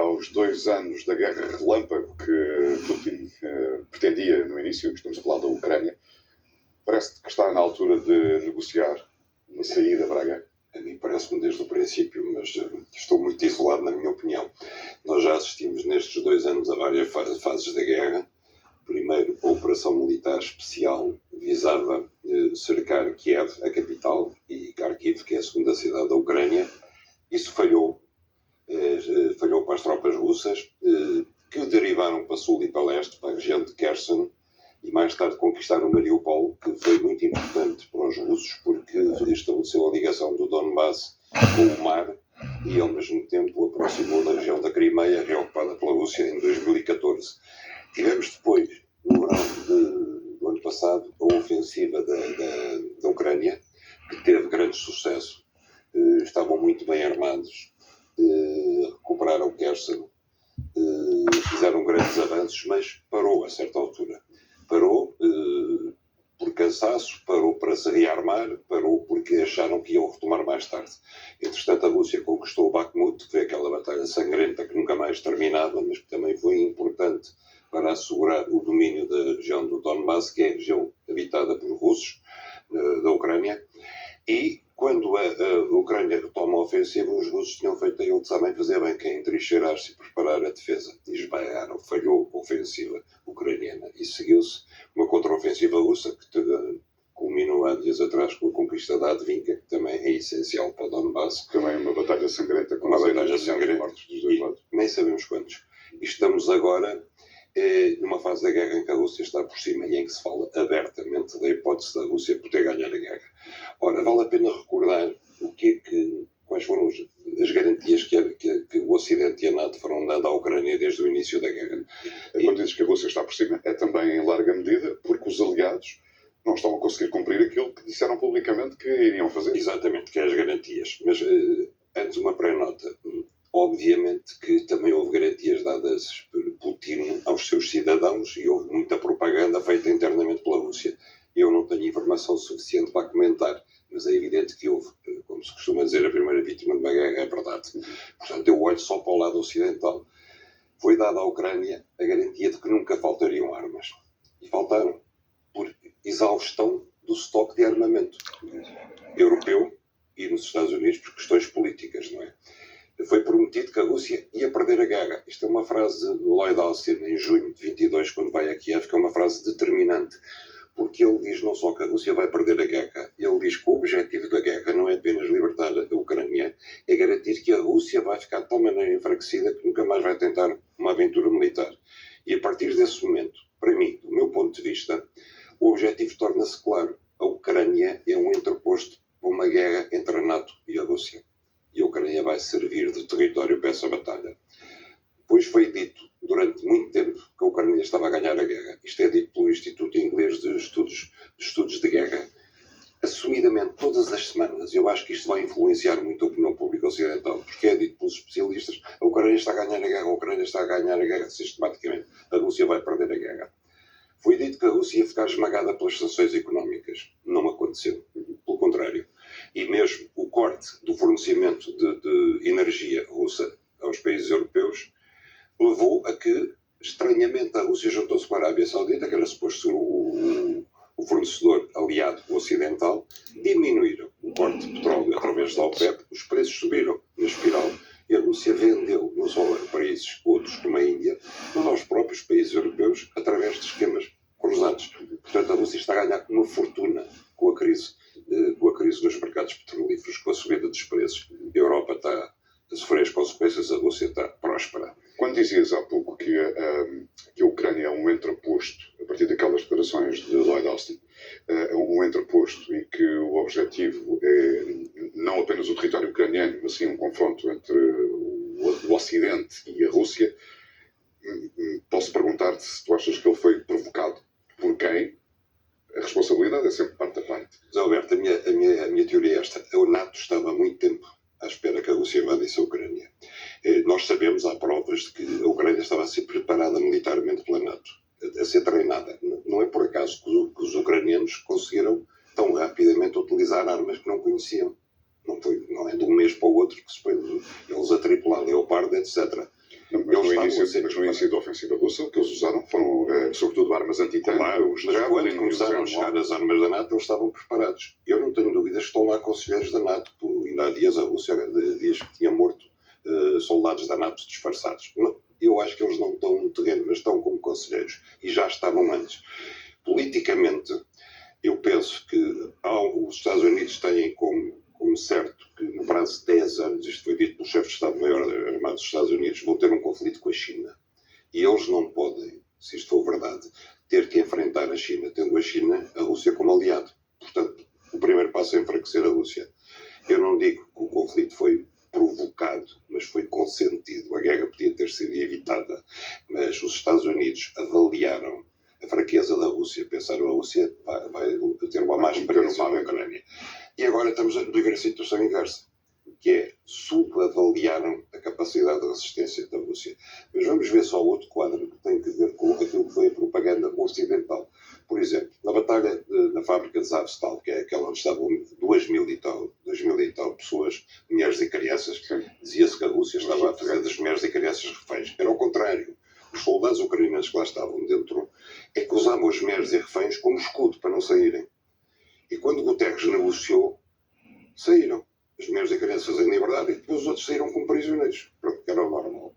aos 2 anos da guerra relâmpago que Putin pretendia no início, estamos a falar da Ucrânia, parece que está na altura de negociar uma saída para a guerra? A mim parece-me desde o princípio, mas estou muito isolado na minha opinião. Nós já assistimos nestes 2 anos a várias fases da guerra. Primeiro, a operação militar especial visava cercar Kiev, a capital, e Kharkiv, que é a segunda cidade da Ucrânia. Isso falhou. Falhou para as tropas russas, que derivaram para sul e para leste, para a região de Kherson, e mais tarde conquistaram Mariupol, que foi muito importante para os russos, porque estabeleceu a ligação do Donbass com o mar e, ao mesmo tempo, aproximou da região da Crimeia, reocupada pela Rússia, em 2014. Tivemos depois, no verão do ano passado, a ofensiva da Ucrânia, que teve grande sucesso. Estavam muito bem armados, recuperaram Kherson, fizeram grandes avanços, mas parou a certa altura. Parou por cansaço, parou para se rearmar, parou porque acharam que iam retomar mais tarde. Entretanto, a Rússia conquistou Bakhmut, que foi aquela batalha sangrenta que nunca mais terminava, mas que também foi importante para assegurar o domínio da região do Donbass, que é a região habitada por russos da Ucrânia. E quando a Ucrânia retoma a ofensiva, os russos tinham feito aquilo que sabem fazer bem, que é entrincheirar-se e preparar a defesa. E esbaiaram, falhou a ofensiva ucraniana. E seguiu-se uma contraofensiva russa, que culminou há dias atrás com a conquista da Advinka, que também é essencial para o Donbass. Também uma batalha sangrenta, com uma batalha sangrenta, dos dois lados. Nem sabemos quantos. E estamos agora numa fase da guerra em que a Rússia está por cima e em que se fala abertamente da hipótese da Rússia poder ganhar a guerra. Ora, vale a pena recordar quais foram as garantias que o Ocidente e a NATO foram dando à Ucrânia desde o início da guerra. Quando dizes que a Rússia está por cima, é também em larga medida porque os aliados não estão a conseguir cumprir aquilo que disseram publicamente que iriam fazer. Exatamente, que é as garantias. Mas antes uma pré-nota. Obviamente que também houve garantias dadas por Putin aos seus cidadãos e houve muita propaganda feita internamente pela Rússia. Eu não tenho informação suficiente para comentar, mas é evidente que houve, como se costuma dizer, a primeira vítima de uma guerra, é verdade. Portanto, eu olho só para o lado ocidental. Foi dada à Ucrânia a garantia de que nunca faltariam armas. E faltaram por exaustão do estoque de armamento europeu e nos Estados Unidos por questões políticas, não é? Foi prometido que a Rússia ia perder a guerra. Isto é uma frase de Lloyd Austin, em junho de 22, quando vai a Kiev, que é uma frase determinante. Porque ele diz não só que a Rússia vai perder a guerra, ele diz que o objetivo da guerra não é apenas libertar a Ucrânia, é garantir que a Rússia vai ficar de tal maneira enfraquecida que nunca mais vai tentar uma aventura militar. E a partir desse momento, para mim, do meu ponto de vista, o objetivo torna-se claro. A Ucrânia é um entreposto para uma guerra entre a NATO e a Rússia. E a Ucrânia vai servir de território para essa batalha. Depois foi dito, durante muito tempo, que a Ucrânia estava a ganhar a guerra. Isto é dito pelo Instituto Inglês de Estudos de Guerra. Assumidamente, todas as semanas, eu acho que isto vai influenciar muito a opinião pública ocidental, porque é dito pelos especialistas, a Ucrânia está a ganhar a guerra, a Ucrânia está a ganhar a guerra sistematicamente, a Rússia vai perder a guerra. Foi dito que a Rússia ia ficar esmagada pelas sanções económicas. Não aconteceu. Pelo contrário. E mesmo o corte do fornecimento de energia russa aos países europeus levou a que, estranhamente, a Rússia juntou-se com a Arábia Saudita, que era suposto ser o fornecedor aliado ocidental, diminuíram o corte de petróleo através da OPEP, os preços subiram na espiral e a Rússia vendeu não só a países outros, como a Índia, mas aos próprios países europeus através de esquemas cruzados. Portanto, a Rússia está a ganhar uma fortuna com a crise nos mercados petrolíferos, com a subida dos preços. A Europa está a sofrer as consequências, a Rússia está próspera. Quando dizias há pouco que a Ucrânia é um entreposto, a partir daquelas declarações de Lloyd Austin, é um entreposto em que o objetivo é não apenas o território ucraniano, mas sim um confronto entre o Ocidente e a Rússia, posso perguntar-te se tu achas que ele foi provocado por quem? A responsabilidade é sempre parte a parte. Mas, Alberto, a minha teoria é esta. A NATO estava há muito tempo à espera que a Rússia invadisse a Ucrânia. Nós sabemos, há provas de que a Ucrânia estava a ser preparada militarmente pela NATO, a ser treinada. Não é por acaso que os ucranianos conseguiram tão rapidamente utilizar armas que não conheciam. Não é de um mês para o outro que se põe eles a tripular Leopard, etc. Mas no início da ofensiva russa, o que eles usaram foram, sobretudo, armas antitanque. Claro, mas quando começaram a chegar as armas da NATO, eles estavam preparados. Eu não tenho dúvidas que estão lá conselheiros da NATO. Ainda há dias a Rússia diz que tinha morto soldados da NATO disfarçados. Eu acho que eles não estão no terreno, mas estão como conselheiros. E já estavam antes. Politicamente, eu penso que os Estados Unidos têm como certo que no prazo de 10 anos, isto foi dito pelo chefe de Estado-Maior Armado dos Estados Unidos, vão ter um conflito com a China. E eles não podem, se isto for verdade, ter que enfrentar a China, tendo a Rússia como aliado. Portanto, o primeiro passo é enfraquecer a Rússia. Eu não digo que o conflito foi provocado, mas foi consentido. A guerra podia ter sido evitada, mas os Estados Unidos avaliaram a fraqueza da Rússia, pensaram a Rússia vai ter uma má experiência na Ucrânia. E agora estamos a viver a situação inversa, que é subavaliaram a capacidade de resistência da Rússia. Mas vamos ver só outro quadro que tem que ver com aquilo que foi a propaganda ocidental. Por exemplo, na batalha na fábrica de Azovstal, que é aquela onde estavam 2.000 e tal pessoas, mulheres e crianças, dizia-se que a Rússia estava a fazer das mulheres e crianças reféns. Era ao contrário. Os soldados ucranianos que lá estavam dentro é que usavam as mulheres e reféns como escudo para não saírem. E quando Guterres negociou, saíram. As mulheres e crianças em liberdade e depois os outros saíram como prisioneiros. Pronto, que era o normal.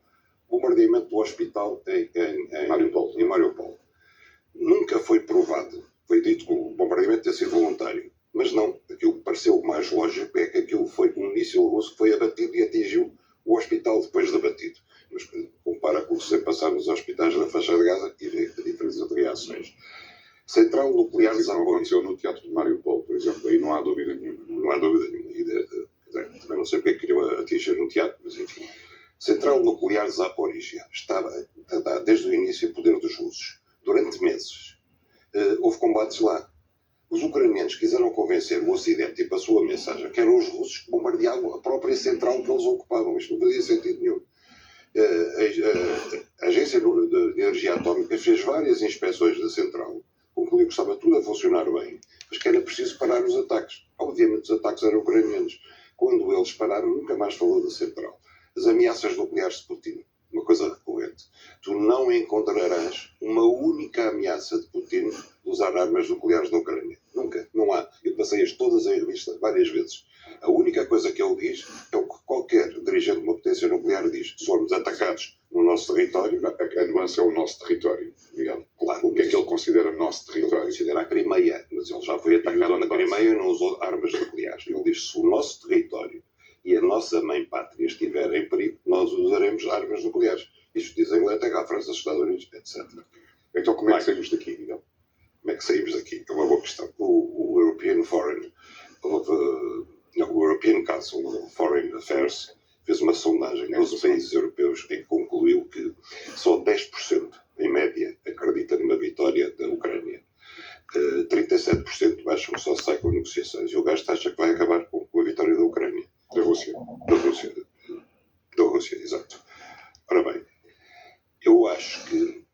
Bombardeamento do hospital em Mariupol. Nunca foi provado. Foi dito que o bombardeamento tinha sido voluntário. Mas não. Aquilo que pareceu mais lógico é que aquilo foi um míssil russo que foi abatido e atingiu o hospital depois de abatido. Mas compara com o que se passar nos hospitais da faixa de Gaza e vê a diferença de reações. Central nuclear de Zaporizhzhia. Aconteceu no Teatro de Mariupol, por exemplo. Aí não há dúvida nenhuma. Não há dúvida nenhuma. Também não sei porque é que queriam atingir no teatro, mas enfim. Central nuclear de Zaporizhzhia estava desde o início em poder dos russos. Durante meses houve combates lá. Os ucranianos quiseram convencer o Ocidente e passou a mensagem que eram os russos que bombardeavam a própria central que eles ocupavam. Isto não fazia sentido nenhum. A Agência de Energia Atómica fez várias inspeções da central, concluiu que estava tudo a funcionar bem, mas que era preciso parar os ataques. Obviamente os ataques eram ucranianos. Quando eles pararam, nunca mais falou da central. As ameaças nucleares de Putin, uma coisa recorrente. Tu não encontrarás uma única ameaça de Putin de usar armas nucleares na Ucrânia. Nunca, não há. Eu passei-as todas em revista várias vezes. A única coisa que ele diz é o que qualquer dirigente de uma potência nuclear diz. Se formos atacados no nosso território... A nuance é o nosso território, Miguel. Claro. O que é que ele considera nosso território? Ele considera a Crimeia, mas ele já foi atacado na Crimeia e não usou armas nucleares. Ele diz, se o nosso território e a nossa mãe pátria estiver em perigo, nós usaremos armas nucleares. Isto diz a Inglaterra, a França, os Estados Unidos, etc. Então como é que saímos daqui, Miguel? Como é que saímos daqui? É uma boa questão. O European Council of Foreign Affairs fez uma sondagem nos países europeus em que concluiu que só 10%, em média, acredita numa vitória da Ucrânia. 37% acham que só sai com negociações e o resto acha que vai acabar com a vitória da Ucrânia. Da Rússia. Da Rússia, exato. Ora bem, eu acho que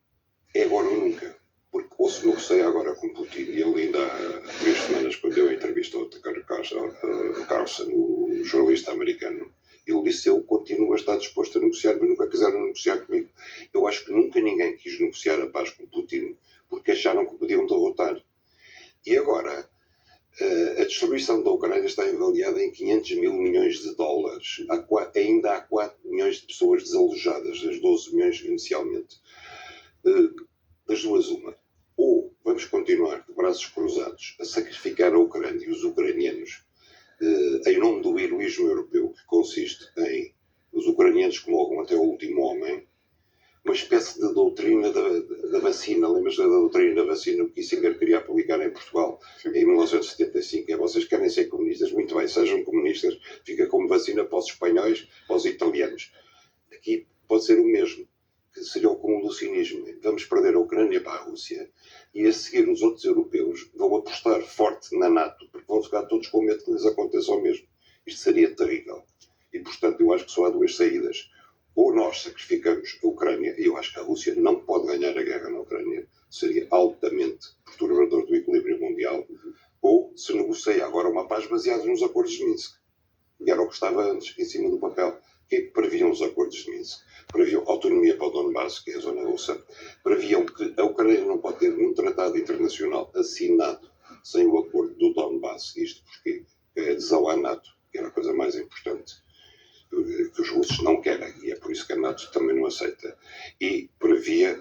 é agora ou nunca. Porque ou se negocia agora com Putin, e ele ainda há 3 semanas, quando deu a entrevista ao Tucker Carlson, o jornalista americano, ele disse: eu continuo a estar disposto a negociar, mas nunca quiseram negociar comigo. Eu acho que nunca ninguém quis negociar a paz com Putin, porque acharam que podiam derrotar. E agora, a destruição da Ucrânia está avaliada em 500 mil milhões de dólares. Ainda há 4 milhões de pessoas desalojadas, das 12 milhões inicialmente. Das duas, uma. Ou vamos continuar de braços cruzados a sacrificar a Ucrânia e os ucranianos em nome do heroísmo europeu, que consiste em os ucranianos que morram até o último homem, uma espécie de doutrina da vacina. Lembras da doutrina da vacina que Kissinger queria aplicar em Portugal em 1975? Vocês querem ser comunistas? Muito bem, sejam comunistas. Fica como vacina para os espanhóis, para os italianos. Aqui pode ser o mesmo, que seria o cúmulo do cinismo. Vamos perder a Ucrânia para a Rússia e a seguir os outros europeus vão apostar forte na NATO, porque vão ficar todos com medo que lhes aconteça o mesmo. Isto seria terrível. E, portanto, eu acho que só há 2 saídas. Ou nós sacrificamos a Ucrânia, e eu acho que a Rússia não pode ganhar a guerra na Ucrânia, seria altamente perturbador do equilíbrio mundial, ou se negocia agora uma paz baseada nos acordos de Minsk. E era o que estava antes, em cima do papel, que é que previam os acordos de Minsk? Previam autonomia para o Donbass, que é a zona russa. Previam que a Ucrânia não pode ter nenhum tratado internacional assinado sem o acordo do Donbass. Isto porque é adesão à NATO, que era a coisa mais importante, que os russos não querem, e é por isso que a NATO também não aceita. E previa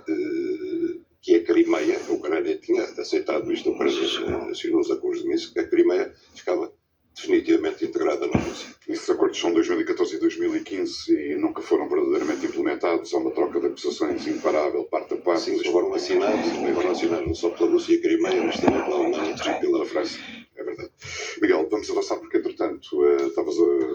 que a Crimeia, a Ucrânia tinha aceitado isto, a Ucrânia assinou os acordos de Minsk, a Crimeia ficava definitivamente integrada na Rússia. Esses acordos são 2014 e 2015 e nunca foram verdadeiramente implementados. Há uma troca de acusações imparável, parte a parte. Sim, eles foram assinados não só pela Rússia e a Crimeia, mas também pela Alemanha e pela França. É verdade. Miguel, vamos avançar porque, entretanto,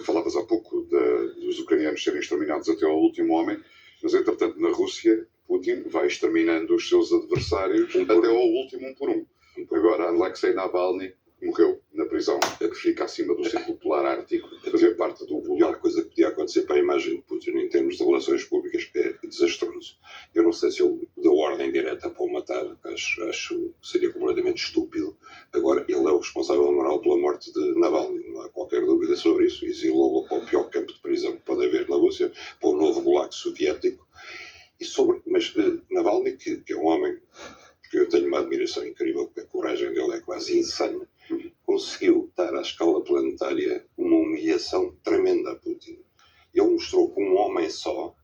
falavas há pouco dos ucranianos serem exterminados até ao último homem, mas, entretanto, na Rússia, Putin vai exterminando os seus adversários até ao último, um por um. Agora, Alexei Navalny morreu na prisão, que fica acima do Círculo Polar Ártico, fazia parte do A pior vulcão. coisa que podia acontecer para a imagem de Putin em termos de relações públicas é desastroso. Eu não sei se ele deu ordem direta para o matar, acho que seria completamente estúpido. Agora, ele é o responsável moral pela morte de Navalny, não há qualquer dúvida sobre isso. Exilou-lo para o pior campo de prisão que pode haver na Rússia, para o novo gulag soviético. Mas Navalny, que é um homem, porque eu tenho uma admiração incrível, porque a coragem dele é quase insana, conseguiu dar à escala planetária uma humilhação tremenda a Putin. Ele mostrou que um homem só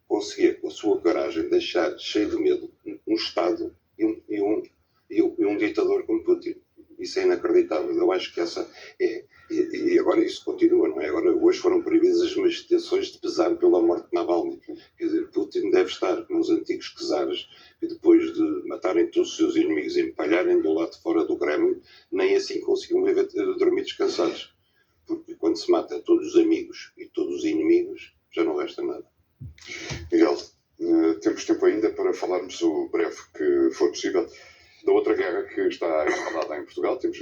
conseguia, com a sua coragem, deixar cheio de medo um Estado e um ditador como Putin. Isso é inacreditável. Eu acho que essa é... E agora isso continua, não é? Agora, hoje foram proibidas as manifestações de pesar pela morte de Navalny. Quer dizer, Putin deve estar com os antigos czares que depois de matarem todos os seus inimigos e empalharem do lado de fora do Kremlin, nem assim conseguiam dormir descansados. Porque quando se mata todos os amigos e todos os inimigos, já não resta nada. Miguel, temos tempo ainda para falarmos o breve que for possível da outra guerra que está instalada em Portugal. Temos